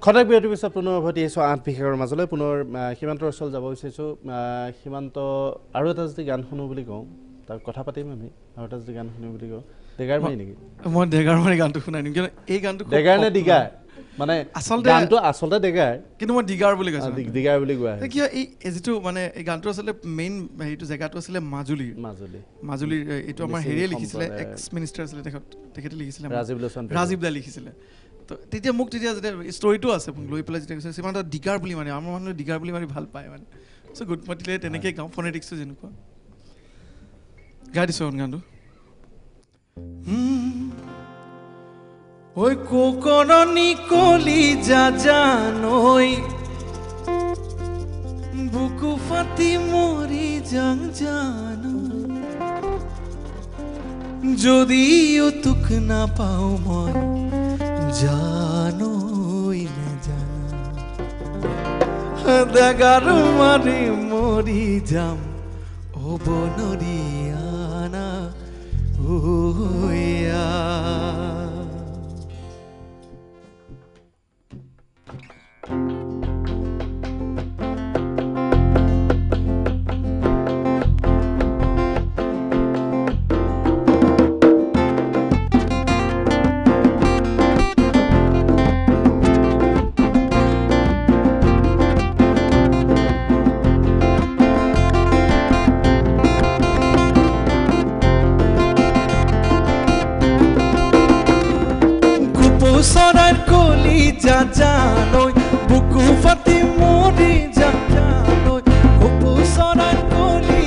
খটাক বিৰতিৰ পিছত পুনৰ উভতি আহিছোঁ ৮ বিশেষৰ মাজলৈ পুনৰ সীমান্তৰ ওচৰলৈ যাব বিচাৰিছোঁ সীমান্ত আৰু এটা যদি গান শুনো বুলি কওঁ তাৰ কথা পাতিম আমি আৰু এটা যদি গান শুনো বুলি কওঁ ডেগাৰ মাৰি নেকি মই ডেগাৰ মাৰি গানটো শুনাই নিম কিয় এই গানটো ডেগাৰ নে দিগাৰ মানে গানটো আচলতে ডেগাৰ কিন্তু মই দিগাৰ বুলি কৈছোঁ দিগাৰ বুলি কোৱা হয় কিয় এই যিটো মানে এই গানটো আচলতে মেইন হেৰিটো জেগাটো আছিলে মাজুলীৰ এইটো আমাৰ হেৰিয়ে লিখিছিলে এক্স মিনিষ্টাৰ আছিলে তেখেতে লিখিছিলে ৰাজীৱ দা লিখিছিলে তো তেতিয়া মোক যেতিয়া ষ্টৰিটো আছে মোক লৈ পেলাই যেতিয়া কৈছে সিমান দিগাৰ বুলি মানে আমাৰ মানুহে দিগাৰ বুলি মানে ভাল পায় মানে চ' গুড মাতিলে তেনেকৈ গাওঁ ফনেটিক্সটো যেনেকুৱা গাই দিছোঁ গানটো ঐ কোকৰণি কলি জানৈ বুকু ফাটি মৰি যাং জানো যদিও তোক নাপাওঁ মই জানৈ নেজানা দেগাৰ মাৰি মৰি যাম হ'ব নৰিয়ানা ঐয়া চৰাইৰ কলি জানৈ বুকু ফাটি মৰি জানৈ বুকু চৰাইৰ কলি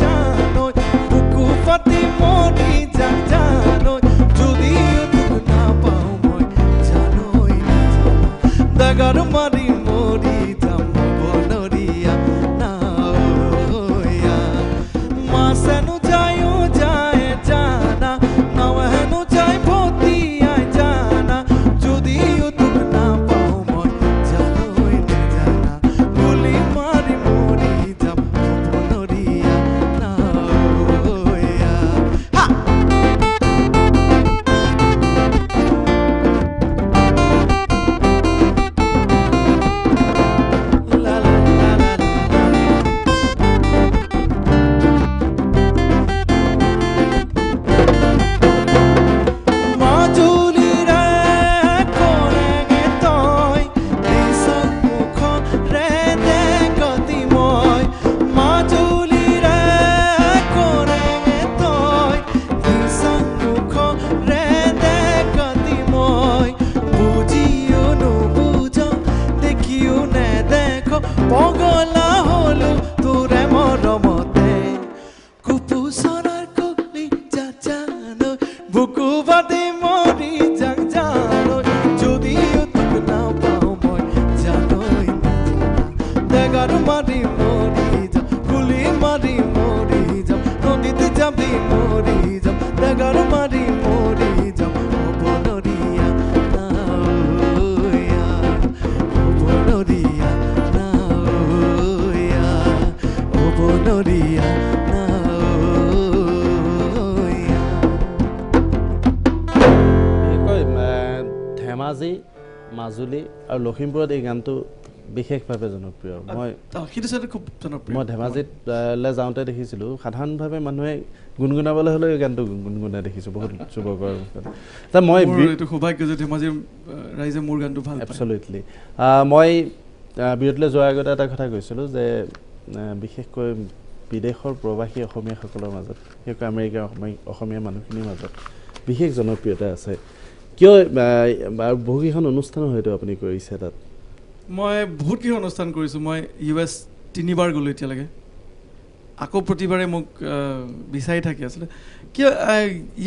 জানৈ বুকু ফাটি মৰি জানৈ যদিও তোক নাপাওঁ মই জানৈ দাগাৰ মাৰি মৰি যাম বনৰীয়া নাৱয়া মাছেনো যায়ো যায় জানা নাৱেনো যায় ভতিয়াই জানা যদিও তোক নাপাওঁ মই জানৈ নেজানা গলি মাৰি মৰি যাম বনৰীয়া নাৱয়া লা লা লা লা মাজুলীৰে কৰেগে তই নিচক মুখৰে দেখতি মই মাজুলীৰে কৰেগে তই নিচক মুখৰে দেখতি মই বুজিও নুবুজ দেখিও নেদেখ পগলা হলো তোৰে মৰমতে কুপুচৰাৰ কলি জানৈ বুকু ফাটি মৰি যাং জানৈ যদিও তোক নাপাওঁ মই জানৈ নেজানা দেগাৰ মাৰি মৰি যাম গুলি মাৰি মৰি যাম নদীত যাবি মৰি যাম দেগাৰ মাৰি মৰি যাম বনৰীয়া নাৱয়া বনৰীয়া নাৱয়া বনৰীয়া নাৱয়া বিশেষকৈ ধেমাজি মাজুলী আৰু লখিমপুৰত এই গানটো বিশেষভাৱে জনপ্ৰিয় সেইটো চাইডে খুব জনপ্ৰিয় মই ধেমাজিত যাওঁতে দেখিছিলোঁ সাধাৰণভাৱে মানুহে গুণগুণাবলৈ হ'লেও এই গানটো গুণগুণাই দেখিছোঁ বহুত যুৱকৰ মুখত মই এইটো সৌভাগ্য যে ধেমাজিৰ ৰাইজে মোৰ গানটো ভাল পায় এবছলিউটলি মই বিৰতিলৈ যোৱাৰ আগতে এটা কথা কৈছিলোঁ যে বিশেষকৈ বিদেশৰ প্ৰৱাসী অসমীয়াসকলৰ মাজত বিশেষকৈ আমেৰিকাৰ অসমীয়া মানুহখিনিৰ মাজত বিশেষ জনপ্ৰিয়তা আছে কিয় বহুকেইখন অনুষ্ঠানো হয়তো আপুনি কৰিছে তাত মই বহুতকেইখন অনুষ্ঠান কৰিছোঁ মই US 3বাৰ গ'লোঁ এতিয়ালৈকে আকৌ প্ৰতিবাৰে মোক বিচাৰি থাকি আছিলে কিয়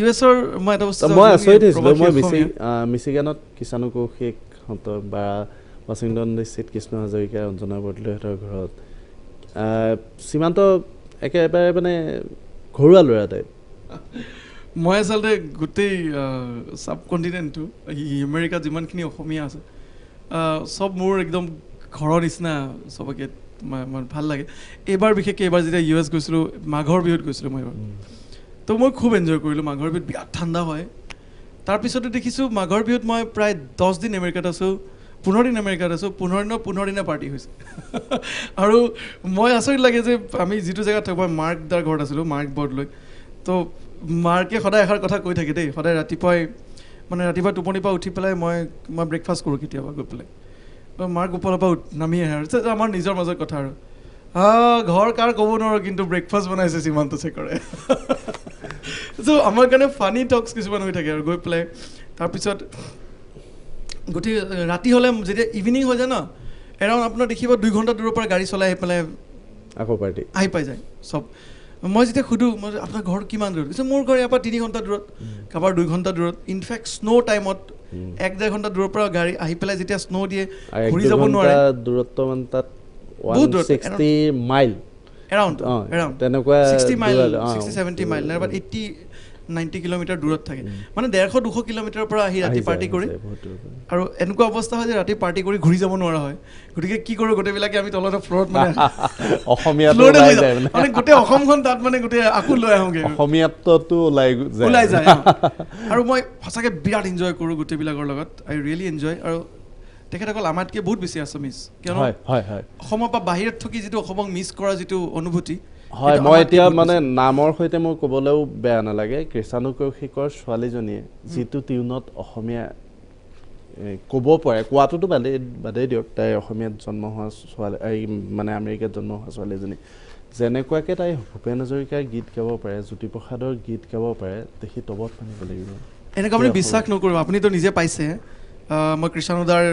USৰ মই এটা বস্তু মই আচৰিত হৈছিলোঁ মই মিচিগানত কিষাণু কৌশিকহঁতৰ বা ৱাশ্বিংটন ডিচিত কৃষ্ণ হাজৰিকা অঞ্জনা বৰদলৈহঁতৰ ঘৰত সীমান্ত একেবাৰে মানে ঘৰুৱা ল'ৰা টাইপ মই আচলতে গোটেই চাব কণ্টিনেণ্টটো আমেৰিকাত যিমানখিনি অসমীয়া আছে সব মোৰ একদম ঘৰৰ নিচিনা সবকে ভাল লাগে এইবাৰ বিশেষকৈ এইবাৰ যেতিয়া US গৈছিলোঁ মাঘৰ বিহুত গৈছিলোঁ মই এইবাৰ তো মই খুব এনজয় কৰিলোঁ মাঘৰ বিহুত বিৰাট ঠাণ্ডা হয় তাৰপিছতে দেখিছোঁ মাঘৰ বিহুত মই প্ৰায় 10 দিন আমেৰিকাত আছোঁ 15 দিন আমেৰিকাত আছোঁ, 15 দিনে পাৰ্টি হৈছে। আৰু মই আচৰিত লাগে যে আমি যিটো জেগাত থাকোঁ, মই মাৰ্ক দাৰ ঘৰত আছিলোঁ, মাৰ্ক বৰ্ডলৈ। তো মাৰ্কে সদায় এষাৰ কথা কৈ থাকে দেই, সদায় ৰাতিপুৱাই মানে ৰাতিপুৱা টোপনিৰ পৰা উঠি পেলাই মই ব্ৰেকফাষ্ট কৰোঁ কেতিয়াবা গৈ পেলাই। মাৰ্ক ওপৰৰ পৰা নামি আহে আৰু আমাৰ নিজৰ মাজত কথা আৰু ঘৰ কাৰ ক'ব নোৱাৰোঁ, কিন্তু ব্ৰেকফাষ্ট বনাইছে সীমান্ত শেখৰে। চ' আমাৰ কাৰণে ফানি টক্স কিছুমান হৈ থাকে আৰু গৈ পেলাই। তাৰপিছত গোটেই ৰাতি হ'লে যেতিয়া ইভিনিং হৈ যায় ন, এৰাউণ্ড আপোনাৰ দেখিব 2 ঘণ্টা দূৰৰ পৰা গাড়ী চলাই আহি পেলাই আকৌ পাৰ্টি আহি পাই যায় চব। মই যেতিয়া সুধোঁ মই আপোনাৰ ঘৰ কিমান দূৰত, কৈছে মোৰ ঘৰ ইয়াৰ পৰা 3 ঘণ্টা দূৰত, কাৰোবাৰ 2 ঘণ্টা দূৰত। ইনফেক্ট স্ন' টাইমত 1-1.5 ঘণ্টা দূৰৰ পৰা গাড়ী আহি পেলাই যেতিয়া স্ন' দিয়ে ঘূৰি যাব নোৱাৰে, দূৰত্ব মানে তাত 160 মাইল এৰাউণ্ড তেনেকুৱা 60 মাইল 60-70 মাইল নাইবা 80-90 কিলোমিটাৰ দূৰত থাকে। মানে 150-200 কিলোমিটাৰৰ পৰা আহি ৰাতি পাৰ্টি কৰি, আৰু এনেকুৱা অৱস্থা হয় যে ৰাতি পাৰ্টি কৰি ঘূৰি যাব নোৱাৰা হয়। গতিকে কি কৰোঁ, গোটেইবিলাকে আমি তলতে ফ্ল'ৰত মানে মানে গোটেই অসমখন তাত মানে গোটেই আকৌ লৈ আহোঁগৈ, অসমীয়াটো ওলাই যায়। আৰু মই সঁচাকৈ বিৰাট এনজয় কৰোঁ গোটেইবিলাকৰ লগত, আই ৰিয়েলি এনজয়। আৰু তেখেতসকল আমাতকৈ বহুত বেছি আছামিজ, কিয়নো অসমৰ পৰা বাহিৰত থাকি যিটো অসমক মিছ কৰা যিটো অনুভূতি। হয়, মই এতিয়া মানে নামৰ সৈতে মোৰ ক'বলৈও বেয়া নালাগে, কৃষাণু কৌশিকৰ ছোৱালীজনীয়ে যিটো টিউনত অসমীয়া ক'ব পাৰে, কোৱাটোতো বাদেই দিয়ক, তাই অসমীয়াত জন্ম হোৱা ছোৱালী, মানে আমেৰিকাত জন্ম হোৱা ছোৱালীজনী, যেনেকুৱাকৈ তাই ভূপেন হাজৰিকাৰ গীত গাব পাৰে, জ্যোতিপ্ৰসাদৰ গীত গাব পাৰে, দেখি তবত মানিব লাগিব। এনেকুৱা আপুনি বিশ্বাস নকৰিব, আপুনিতো নিজে পাইছে। মই কৃষাণুদাৰ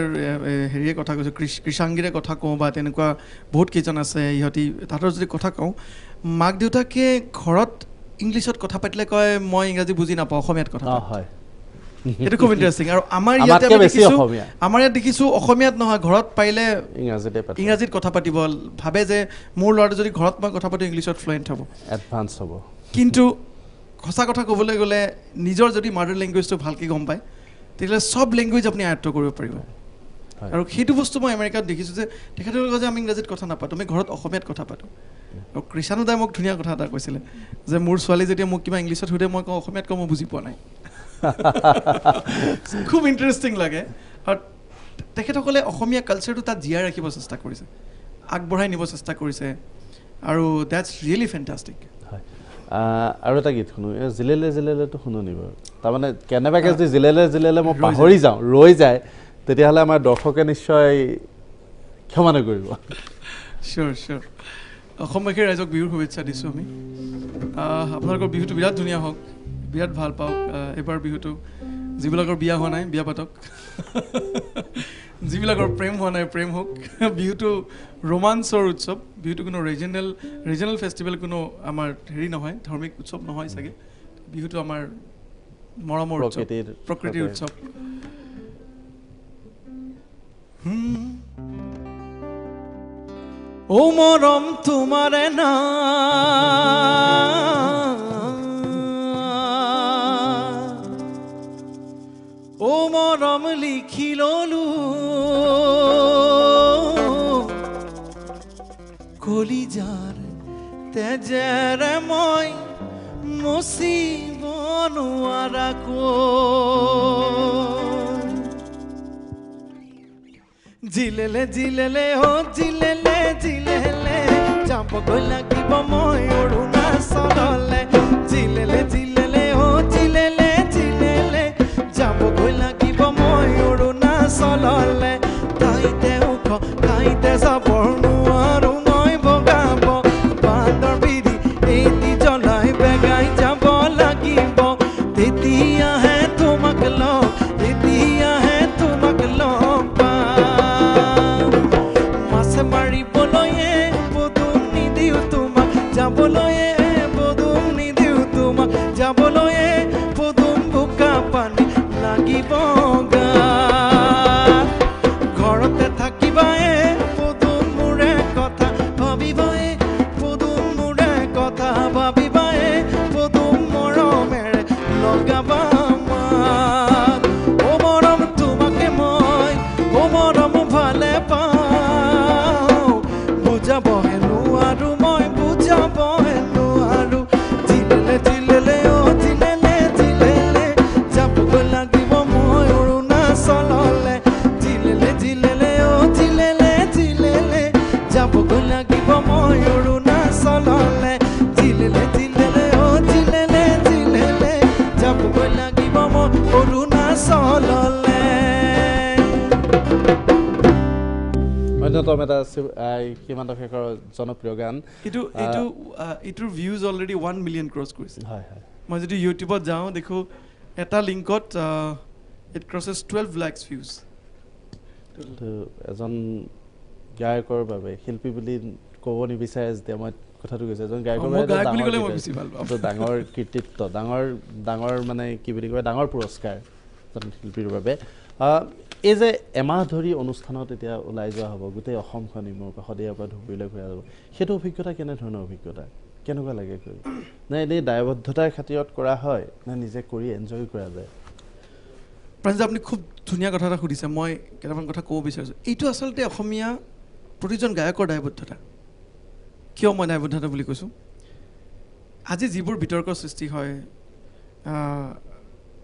হেৰিয়ে কথা কৈছোঁ, কৃষাংগীৰে কথা কওঁ বা তেনেকুৱা বহুত কেইজন আছে, ইহঁতি তাহাঁতৰ যদি কথা কওঁ, মাক দেউতাকে ঘৰত ইংলিছত কথা পাতিলে কয় মই ইংৰাজী বুজি নাপাওঁ, অসমীয়াত কথা হয়। এইটো খুব ইণ্টাৰেষ্টিং। আৰু আমাৰ ইয়াত দেখিছোঁ অসমীয়াত নহয়, ঘৰত পাৰিলে ইংৰাজীত কথা পাতিব, ভাবে যে মোৰ ল'ৰাটো যদি ঘৰত মই কথা পাতোঁ ইংলিছত ফ্লুৱেণ্ট হ'ব, এডভান্স হ'ব। কিন্তু সঁচা কথা ক'বলৈ গ'লে নিজৰ যদি মাদাৰ লেংগুৱেজটো ভালকৈ গম পায়, তেতিয়াহ'লে চব লেংগুৱেজ আপুনি আয়ত্ব কৰিব পাৰিব। আৰু সেইটো বস্তু মই আমেৰিকাত দেখিছোঁ যে তেখেতসকলে কয় যে আমি ইংৰাজীত কথা নাপাতোঁ, আমি ঘৰত অসমীয়াত কথা পাতোঁ। আৰু কৃষাণুদাই মোক ধুনীয়া কথা এটা কৈছিলে যে মোৰ ছোৱালী যেতিয়া মোক কিবা ইংলিছত সোধে, মই কওঁ অসমীয়াত কওঁ মই বুজি পোৱা নাই। খুব ইণ্টাৰেষ্টিং লাগে। আৰু তেখেতসকলে অসমীয়া কালচাৰটো তাত জীয়াই ৰাখিব চেষ্টা কৰিছে, আগবঢ়াই নিব চেষ্টা কৰিছে, আৰু দেটছ ৰিয়েলি ফেণ্টাষ্টিক। আৰু এটা গীত শুনো, জিলেলে জিলেলেটো শুনো নি বাৰু? তাৰমানে কেনেবাকৈ যদি জিলেলে মই পাহৰি যাওঁ, ৰৈ যায়, তেতিয়াহ'লে আমাৰ দৰ্শকে নিশ্চয় ক্ষমা নকৰিব। চিয়'ৰ চিয়'ৰ। অসমবাসী ৰাইজক বিহুৰ শুভেচ্ছা দিছোঁ আমি। আপোনালোকৰ বিহুটো বিৰাট ধুনীয়া হওক, বিৰাট ভাল পাওক। এইবাৰ বিহুটো যিবিলাকৰ বিয়া হোৱা নাই বিয়া পাতক, যিবিলাকৰ প্ৰেম হোৱা নাই প্ৰেম হওক। বিহুটো ৰোমাঞ্চৰ উৎসৱ, বিহুটো কোনো ৰিজনেল ফেষ্টিভেল, কোনো আমাৰ হেৰি নহয়, ধাৰ্মিক উৎসৱ নহয় চাগে। বিহুটো আমাৰ মৰমৰ উৎসৱ, প্ৰকৃতিৰ উৎসৱ। ও মৰম তোমাৰে না ও মৰম লিখি ললো কলিজাৰ তেজেৰে মই মুচিব নোৱাৰাকৈ জিলেলে জিলেলে ও জিলেলে জিলেলে যাবগৈ লাগিব মই অৰুণাচললে জিলেলে জিলেলে ও জিলেলে জিলেলে যাবগৈ লাগিব মই অৰুণাচললে তাইতে উঠ তাইতে যাব নোৱাৰো মই বগাব বান্দৰ বিৰি এটি জ্বলাই বেগাই যাব লাগিব তেতিয়াহে তোমাক লগ তেতিয়াহে তোমাক লগ যাবলৈয়ে পদুম নিদিওঁ তোমাক যাবলৈয়ে পদুম বোকা পানী লাগিব গাত ঘৰতে থাকিবায়ে পদুম মোৰে কথা ভাবিবায়ে পদুম মোৰে কথা ভাবিবায়ে পদুম মৰমেৰে লগাবা মাত ও মৰম তোমাকে মই ও মৰম ভালে পাওঁ বুজাবহে নোৱাৰো মই জিলেলে জিলেলে ও জিলেলে জিলেলে যাবগৈ লাগিব মই অৰুণাচললে জিলেলে জিলেলে অন্যতম এটা সীমান্ত শেখৰৰ জনপ্ৰিয় গান এইটোৰ ভিউজ অলৰেডি 1 মিলিয়ন ক্ৰছ কৰিছে হয় হয় মই যদি ইউটিউবত যাওঁ দেখোঁ এটা লিংকত ইট ক্ৰছেছ 12 lakhs ভিউজ এজন গায়কৰ বাবে শিল্পী বুলি ক'ব নিবিচাৰে যেতিয়া মই কথাটো কৈছোঁ এজন গায়কৰ বাবে ডাঙৰ কৃতিত্ব ডাঙৰ মানে কি বুলি কয় ডাঙৰ পুৰস্কাৰ এজন শিল্পীৰ বাবে এই যে এমাহ ধৰি অনুষ্ঠানত এতিয়া ওলাই যোৱা হ'ব গোটেই অসমখন মোৰ কাষৰীয়াৰ পৰা ধুবুৰীলৈ ঘূৰা যাব সেইটো অভিজ্ঞতা কেনেধৰণৰ অভিজ্ঞতা কেনেকুৱা লাগে কৰি নে এনেই দায়বদ্ধতাৰ খাতিৰত কৰা হয় নে নিজে কৰি এনজয় কৰা যায় প্ৰাঞ্জল আপুনি খুব ধুনীয়া কথা এটা সুধিছে মই কেইটামান কথা ক'ব বিচাৰিছোঁ এইটো আচলতে অসমীয়া প্ৰতিজন গায়কৰ দায়বদ্ধতা কিয় মই দায়বদ্ধতা বুলি কৈছোঁ আজি যিবোৰ বিতৰ্কৰ সৃষ্টি হয়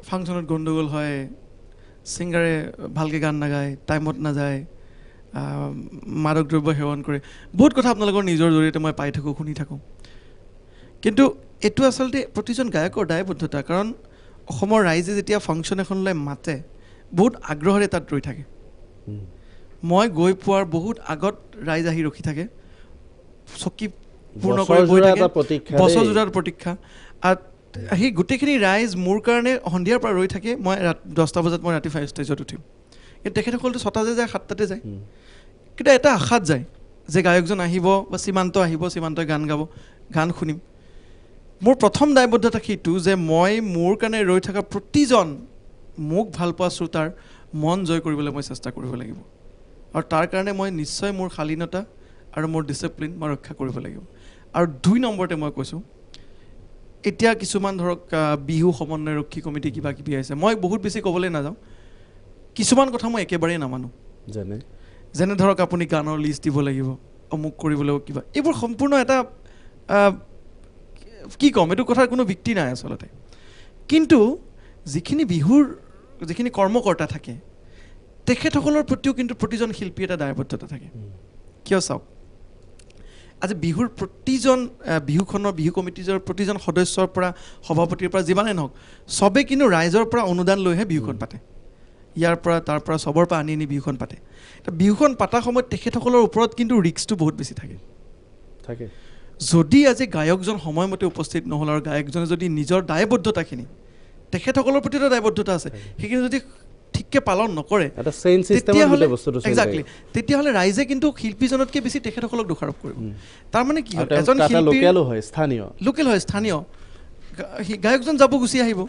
ফাংচনত গণ্ডগোল হয় ছিংগাৰে ভালকৈ গান নাগায় টাইমত নাযায় মাদক দ্ৰব্য সেৱন কৰে বহুত কথা আপোনালোকৰ নিজৰ জৰিয়তে মই পাই থাকোঁ শুনি থাকোঁ কিন্তু এইটো আচলতে প্ৰতিজন গায়কৰ দায়বদ্ধতা কাৰণ অসমৰ ৰাইজে যেতিয়া ফাংচন এখনলৈ মাতে বহুত আগ্ৰহেৰে তাত ৰৈ থাকে মই গৈ পোৱাৰ বহুত আগত ৰাইজ আহি ৰখি থাকে চকী পূৰ্ণ কৰি গৈ থাকে বছৰজোৰাৰ প্ৰতীক্ষা আৰু সেই গোটেইখিনি ৰাইজ মোৰ কাৰণে সন্ধিয়াৰ পৰা ৰৈ থাকে মই 10টা বজাত মই ৰাতি 5 ষ্টেজত উঠিম কিন্তু তেখেতসকলতো 6টাতে যায় 7টাতে যায় কিন্তু এটা আশাত যায় যে গায়কজন আহিব বা সীমান্ত আহিব সীমান্তই গান গাব গান শুনিম মোৰ প্ৰথম দায়বদ্ধতা সেইটো যে মই মোৰ কাৰণে ৰৈ থকা প্ৰতিজন মোক ভাল পোৱা শ্ৰোতাৰ মন জয় কৰিবলৈ মই চেষ্টা কৰিব লাগিব আৰু তাৰ কাৰণে মই নিশ্চয় মোৰ শালীনতা আৰু মোৰ ডিচিপ্লিন মই ৰক্ষা কৰিব লাগিব আৰু 2 নম্বৰতে মই কৈছোঁ এতিয়া কিছুমান ধৰক বিহু সমন্বয়ৰক্ষী কমিটি কিবা কিবি আছে মই বহুত বেছি ক'বলৈ নাযাওঁ কিছুমান কথা মই একেবাৰেই নামানো যেনে ধৰক আপুনি গানৰ লিষ্ট দিব লাগিব অমুক কৰিবলৈ কিবা এইবোৰ সম্পূৰ্ণ এটা কি ক'ম এইটো কথাৰ কোনো ভিত্তি নাই আচলতে কিন্তু যিখিনি বিহুৰ যিখিনি কৰ্মকৰ্তা থাকে তেখেতসকলৰ প্ৰতিও কিন্তু প্ৰতিজন শিল্পী এটা দায়বদ্ধতা থাকে কিয় চাওক আজি বিহুৰ প্ৰতিজন বিহুখনৰ বিহু কমিটিৰ প্ৰতিজন সদস্যৰ পৰা সভাপতিৰ পৰা যিমানে নহওক চবে কিন্তু ৰাইজৰ পৰা অনুদান লৈহে বিহুখন পাতে ইয়াৰ পৰা তাৰ পৰা চবৰ পৰা আনি বিহুখন পাতে বিহুখন পাতা সময়ত তেখেতসকলৰ ওপৰত কিন্তু ৰিস্কটো বহুত বেছি থাকে যদি আজি গায়কজন সময়মতে উপস্থিত নহ'ল আৰু গায়কজনে যদি নিজৰ দায়বদ্ধতাখিনি তেখেতসকলৰ প্ৰতি এটা দায়বদ্ধতা আছে সেইখিনি যদি ঠিককৈ পালন নকৰে তেতিয়াহ'লে ৰাইজে কিন্তু শিল্পীজনতকৈ বেছি তেখেতসকলক দোষাৰোপ কৰিব তাৰমানে কি এজন শিল্পী লোকেল হয় স্থানীয় গায়কজন যাব গুচি আহিব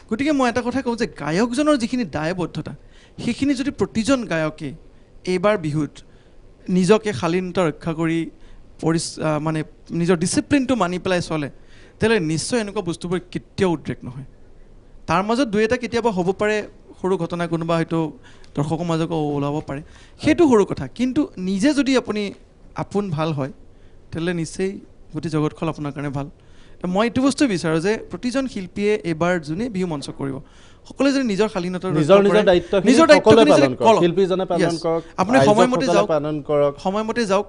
গতিকে মই এটা কথা কওঁ যে গায়কজনৰ যিখিনি দায়বদ্ধতা সেইখিনি যদি প্ৰতিজন গায়কে এইবাৰ বিহুত নিজকে শালীনতা ৰক্ষা কৰি মানে নিজৰ ডিচিপ্লিনটো মানি পেলাই চলে তেতিয়াহ'লে নিশ্চয় এনেকুৱা বস্তুবোৰ কেতিয়াও উদ্ৰেক নহয় তাৰ মাজত 2-এটা কেতিয়াবা হ'ব পাৰে সৰু ঘটনা কোনোবা হয়তো দৰ্শকৰ মাজত ওলাব পাৰে সেইটো সৰু কথা কিন্তু নিজে যদি আপুনি আপোন ভাল হয় তেতিয়াহ'লে নিশ্চয় গোটেই জগতখন আপোনাৰ কাৰণে ভাল মই এইটো বস্তু বিচাৰোঁ যে প্ৰতিজন শিল্পীয়ে এইবাৰ যোনে বিহু মঞ্চ কৰিব সকলোৱে যদি নিজৰ শালীনতা নিজৰ দায়িত্ব আপুনি সময়মতে যাওক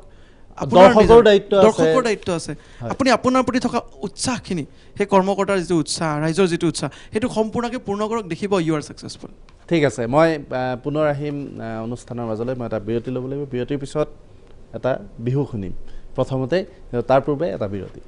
দৰ্শকৰ দায়িত্ব আছে আপুনি আপোনাৰ প্ৰতি থকা উৎসাহখিনি সেই কৰ্মকৰ্তাৰ যিটো উৎসাহ ৰাইজৰ যিটো উৎসাহ সেইটো সম্পূৰ্ণকৈ পূৰ্ণ কৰক দেখিব ইউ আৰ ছাকচেছফুল ঠিক আছে মই পুনৰ আহিম অনুষ্ঠানৰ মাজলৈ মই এটা বিৰতি ল'ব লাগিব বিৰতিৰ পিছত এটা বিহু শুনিম প্ৰথমতে তাৰ পূৰ্বে এটা বিৰতি